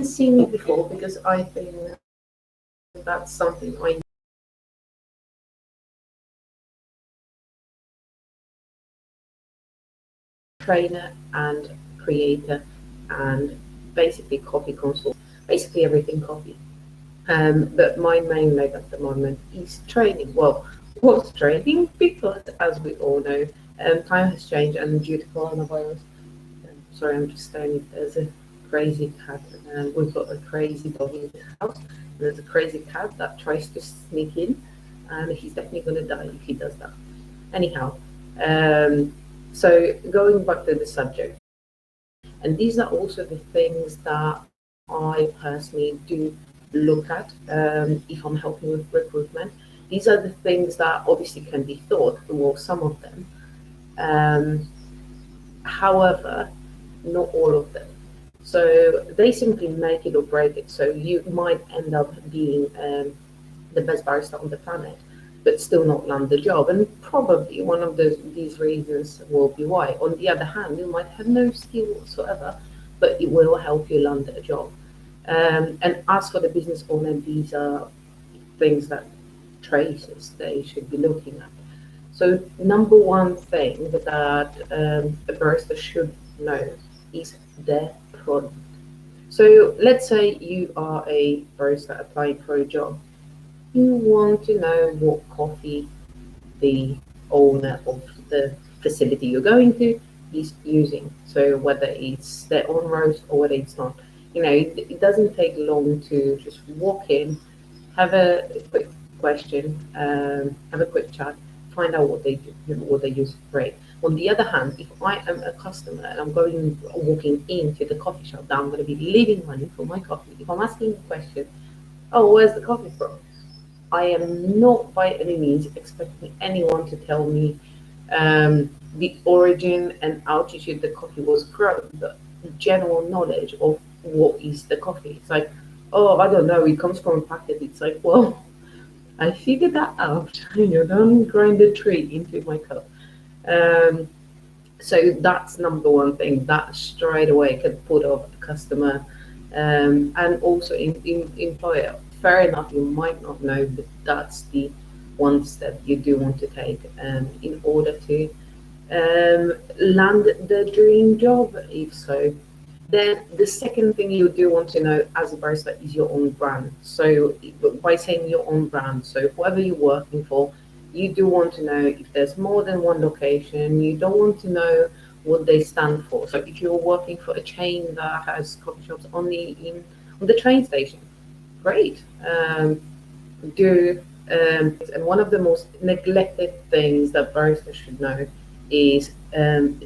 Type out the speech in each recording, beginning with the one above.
Seen it before because I think that's something I trainer and creator and basically coffee consult, basically everything coffee. But my main leg at the moment is training. Well, what's training? Because as we all know, time has changed and due to coronavirus, sorry, I'm just staring if there's a crazy cat. We've got a crazy dog in the house. There's a crazy cat that tries to sneak in, and he's definitely going to die if he does that. Anyhow, so going back to the subject, and these are also the things that I personally do look at if I'm helping with recruitment. These are the things that obviously can be thought, well, some of them. However, not all of them. So they simply make it or break it. So you might end up being the best barista on the planet, but still not land the job. And probably one of these reasons will be why. On the other hand, you might have no skill whatsoever, but it will help you land a job. And as for the business owner, these are things that traces they should be looking at. So number one thing that a barista should know is their product. So let's say you are a barista applying for a job. You want to know what coffee the owner of the facility you're going to is using. So whether it's their own roast or whether it's not. It doesn't take long to just walk in, have a quick question, have a quick chat, find out what they do, what they use. Great. On the other hand, if I am a customer and I'm walking into the coffee shop that I'm going to be leaving money for my coffee, if I'm asking a question, oh, where's the coffee from? I am not by any means expecting anyone to tell me the origin and altitude the coffee was grown, but general knowledge of what is the coffee. It's like, oh, I don't know, it comes from a packet. It's like, well, I figured that out. You don't grind a tree into my cup. So that's number one thing that straight away can put off a customer and also in employer. Fair enough, you might not know, but that's the one step you do want to take in order to land the dream job, if so. Then the second thing you do want to know as a barista is your own brand. So by saying your own brand, so whoever you're working for, you do want to know if there's more than one location. You don't want to know what they stand for. So if you're working for a chain that has coffee shops only on the train station, great. And one of the most neglected things that baristas should know is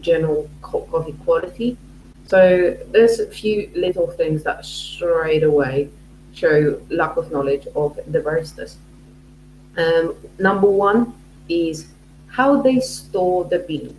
general coffee quality. So there's a few little things that straight away show lack of knowledge of the baristas. Number one is how they store the bean.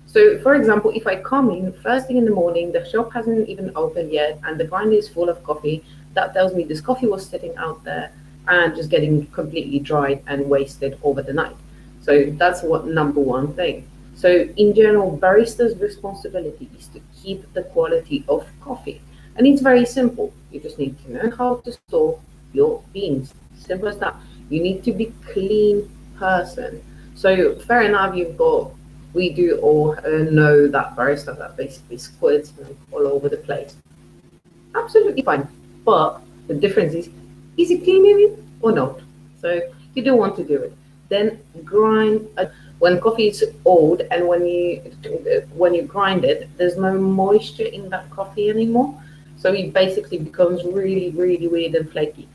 So, for example, if I come in first thing in the morning, the shop hasn't even opened yet, and the grinder is full of coffee, that tells me this coffee was sitting out there and just getting completely dried and wasted over the night. So that's what number one thing. So in general, barista's responsibility is to keep the quality of coffee. And it's very simple. You just need to know how to store your beans. Simple as that. You need to be clean person. So fair enough, we do all know that barista that basically squirts milk all over the place. Absolutely fine. But the difference is it clean or not? So you do want to do it. Then grind. When coffee is old and when you grind it, there's no moisture in that coffee anymore. So it basically becomes really, really weird and flaky.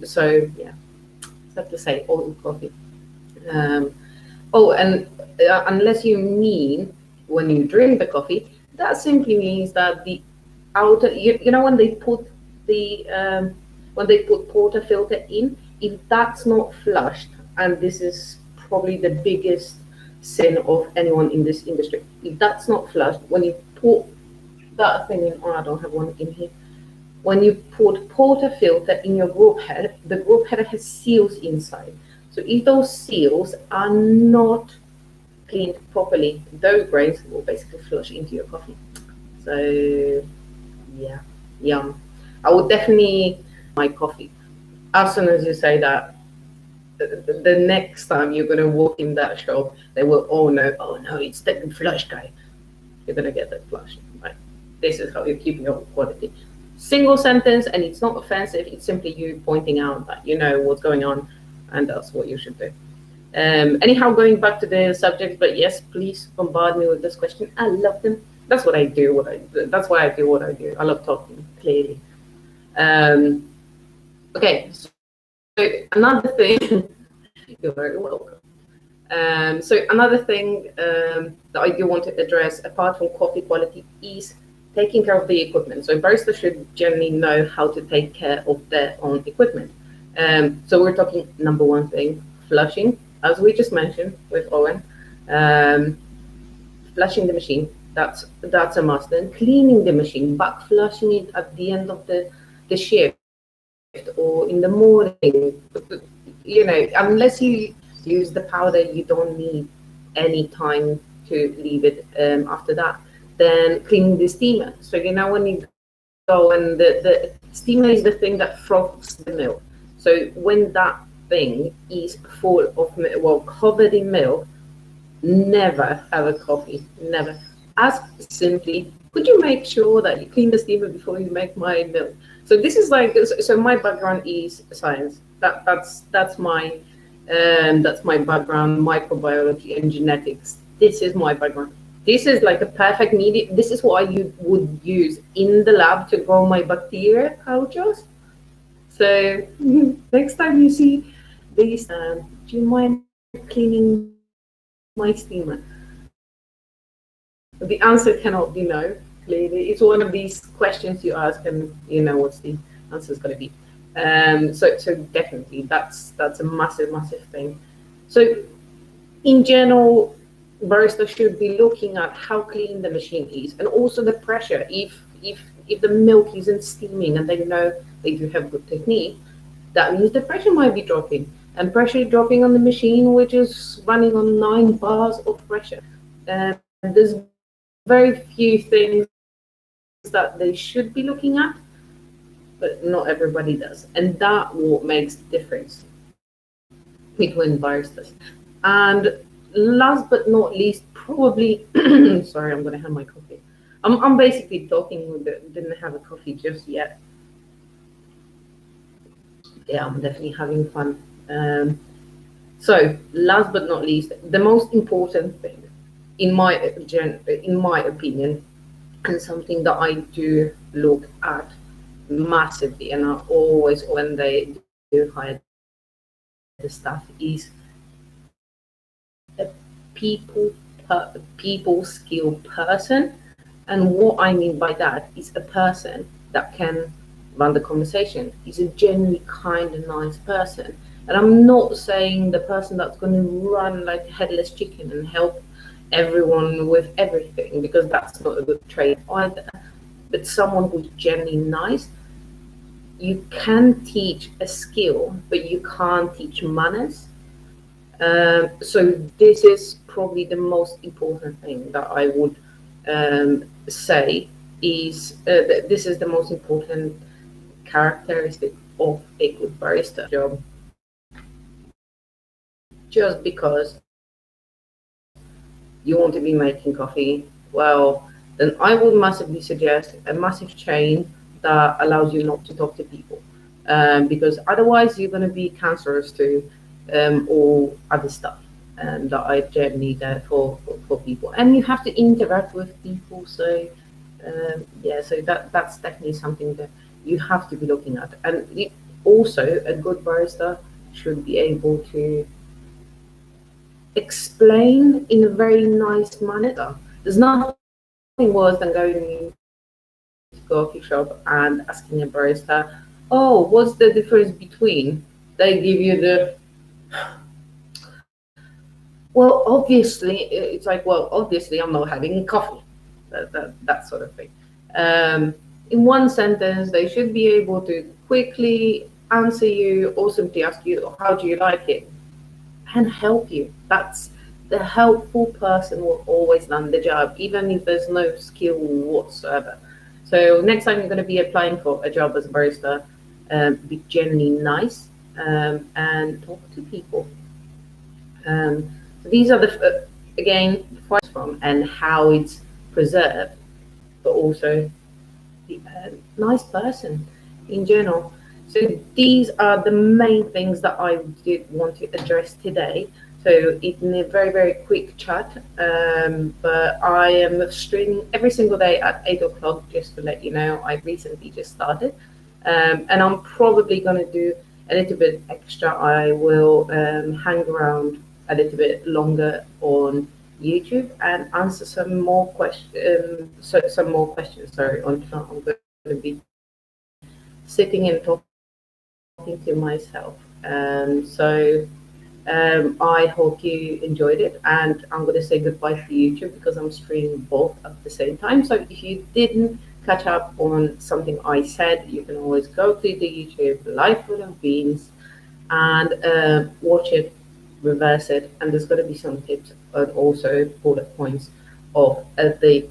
So yeah, it's have to say old coffee. And unless you mean when you drink the coffee, that simply means that the outer, when they put porter filter in, if that's not flushed, and this is probably the biggest sin of anyone in this industry, if that's not flushed, when you put that thing in, oh, I don't have one in here. When you put porter-filter in your group head, the group header has seals inside. So if those seals are not cleaned properly, those grains will basically flush into your coffee. So Yum. I would definitely my coffee. As soon as you say that, the next time you're gonna walk in that shop, they will all know. Oh no, it's the flush guy. You're gonna get that flush. Right. This is how you're keeping up with quality. Single sentence, and it's not offensive. It's simply you pointing out that you know what's going on, and that's what you should do. Anyhow, going back to the subject, but yes, please bombard me with this question. I love them. That's what I do. That's why I do what I do. I love talking clearly. Um, okay, so another thing. You're very welcome. So another thing that I do want to address, apart from coffee quality, is taking care of the equipment. So baristas should generally know how to take care of their own equipment. So we're talking number one thing, flushing, as we just mentioned with Owen. Um, Flushing the machine, that's a must. Then cleaning the machine, back flushing it at the end of the shift or in the morning. You know, unless you use the powder, you don't need any time to leave it after that. Then cleaning the steamer. So you know when you go and the steamer is the thing that froths the milk. So when that thing is full of milk, well, covered in milk, never have a coffee. Never. Ask simply, could you make sure that you clean the steamer before you make my milk? So this is like, so my background is science. That's my background, microbiology and genetics. This is my background. This is like a perfect media. This is what I would use in the lab to grow my bacteria cultures. So next time you see these, do you mind cleaning my steamer? The answer cannot be no. Clearly, it's one of these questions you ask, and you know what's the answer is going to be. So definitely, that's a massive thing. So in general, barista should be looking at how clean the machine is, and also the pressure. If the milk isn't steaming, and they know they do have good technique, that means the pressure might be dropping, and pressure dropping on the machine, which is running on 9 bars of pressure. There's very few things that they should be looking at, but not everybody does, and that what makes the difference between baristas. And last but not least, probably, sorry, I'm gonna have my coffee. I'm basically talking, didn't have a coffee just yet. Yeah, I'm definitely having fun. So last but not least, the most important thing, in my opinion, and something that I do look at massively, and I always when they do hire the staff, is a people skill person. And what I mean by that is a person that can run the conversation. He's a genuinely kind and nice person. And I'm not saying the person that's going to run like a headless chicken and help everyone with everything, because that's not a good trait either. But someone who's genuinely nice, you can teach a skill, but you can't teach manners. So this is probably the most important thing that I would say is this is the most important characteristic of a good barista job. Just because you want to be making coffee, well, then I would massively suggest a massive chain that allows you not to talk to people, because otherwise you're going to be cancerous to all other stuff that I generally there for people, and you have to interact with people. So yeah, so that's definitely something that you have to be looking at, and also a good barista should be able to explain in a very nice manner. There's nothing worse than going to a coffee shop and asking a barista, "Oh, what's the difference between?" They give you the, well, obviously, it's like, well, obviously, I'm not having coffee, that sort of thing. In one sentence, they should be able to quickly answer you or simply ask you, "How do you like it?" and help you. That's the helpful person will always land the job, even if there's no skill whatsoever. So next time you're going to be applying for a job as a barista, be genuinely nice, and talk to people. So these are again, from and how it's preserved, but also the nice person in general. So these are the main things that I did want to address today. So in a very, very quick chat, but I am streaming every single day at 8 o'clock, just to let you know. I recently just started, and I'm probably going to do a little bit extra. I will hang around a little bit longer on YouTube and answer some more questions. Some more questions. Sorry, on I'm going to be sitting and talking to myself. I hope you enjoyed it, and I'm going to say goodbye to YouTube because I'm streaming both at the same time. So if you didn't catch up on something I said, you can always go to the YouTube Life Full of Beans and watch it, reverse it, and there's going to be some tips and also bullet points of the